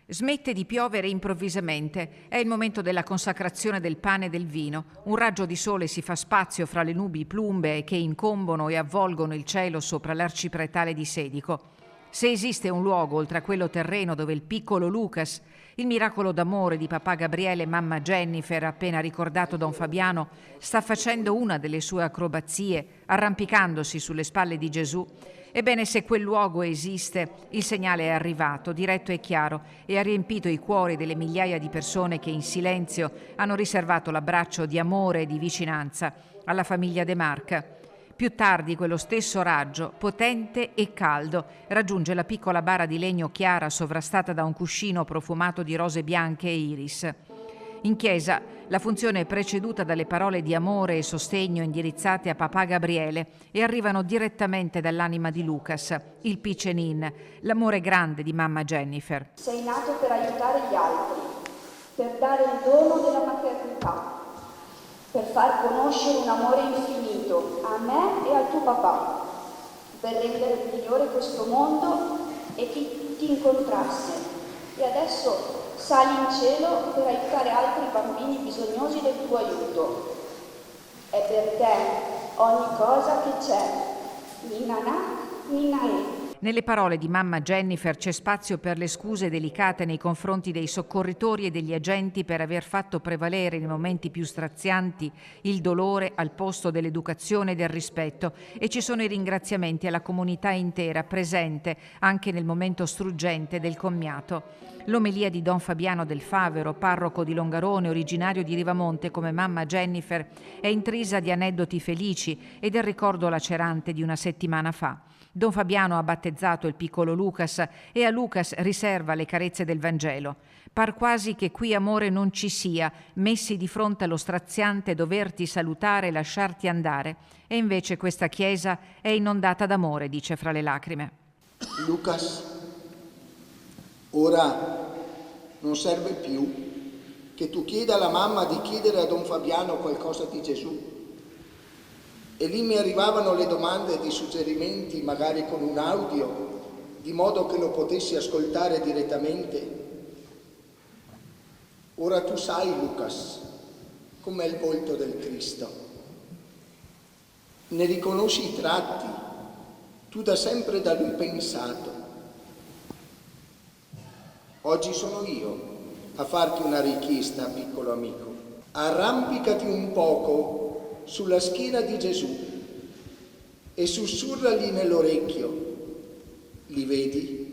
Smette di piovere improvvisamente. È il momento della consacrazione del pane e del vino. Un raggio di sole si fa spazio fra le nubi plumbee che incombono e avvolgono il cielo sopra l'arcipretale di Sedico. Se esiste un luogo oltre a quello terreno dove il piccolo Lucas, il miracolo d'amore di papà Gabriele e mamma Jennifer, appena ricordato Don Fabiano, sta facendo una delle sue acrobazie, arrampicandosi sulle spalle di Gesù, ebbene, se quel luogo esiste, il segnale è arrivato, diretto e chiaro, e ha riempito i cuori delle migliaia di persone che in silenzio hanno riservato l'abbraccio di amore e di vicinanza alla famiglia De Marca. Più tardi quello stesso raggio, potente e caldo, raggiunge la piccola bara di legno chiara sovrastata da un cuscino profumato di rose bianche e iris. In chiesa la funzione è preceduta dalle parole di amore e sostegno indirizzate a papà Gabriele e arrivano direttamente dall'anima di Lucas, il Piccenin, l'amore grande di mamma Jennifer. Sei nato per aiutare gli altri, per dare il dono della maternità, per far conoscere un amore infinito a me e al tuo papà, per rendere migliore questo mondo e chi ti incontrasse. E adesso sali in cielo per aiutare altri bambini bisognosi del tuo aiuto. È per te ogni cosa che c'è, Ninanà, Ninaè. Nelle parole di mamma Jennifer c'è spazio per le scuse delicate nei confronti dei soccorritori e degli agenti per aver fatto prevalere nei momenti più strazianti il dolore al posto dell'educazione e del rispetto, e ci sono i ringraziamenti alla comunità intera presente anche nel momento struggente del commiato. L'omelia di Don Fabiano del Favero, parroco di Longarone, originario di Rivamonte come mamma Jennifer, è intrisa di aneddoti felici e del ricordo lacerante di una settimana fa. Don Fabiano ha battezzato il piccolo Lucas e a Lucas riserva le carezze del Vangelo. Par quasi che qui amore non ci sia, messi di fronte allo straziante doverti salutare e lasciarti andare. E invece questa chiesa è inondata d'amore, dice fra le lacrime. Lucas, ora non serve più che tu chieda alla mamma di chiedere a Don Fabiano qualcosa di Gesù. E lì mi arrivavano le domande di suggerimenti, magari con un audio, di modo che lo potessi ascoltare direttamente. Ora tu sai, Lucas, com'è il volto del Cristo. Ne riconosci i tratti, tu da sempre da lui pensato. Oggi sono io a farti una richiesta, piccolo amico. Arrampicati un poco sulla schiena di Gesù e sussurragli nell'orecchio: li vedi?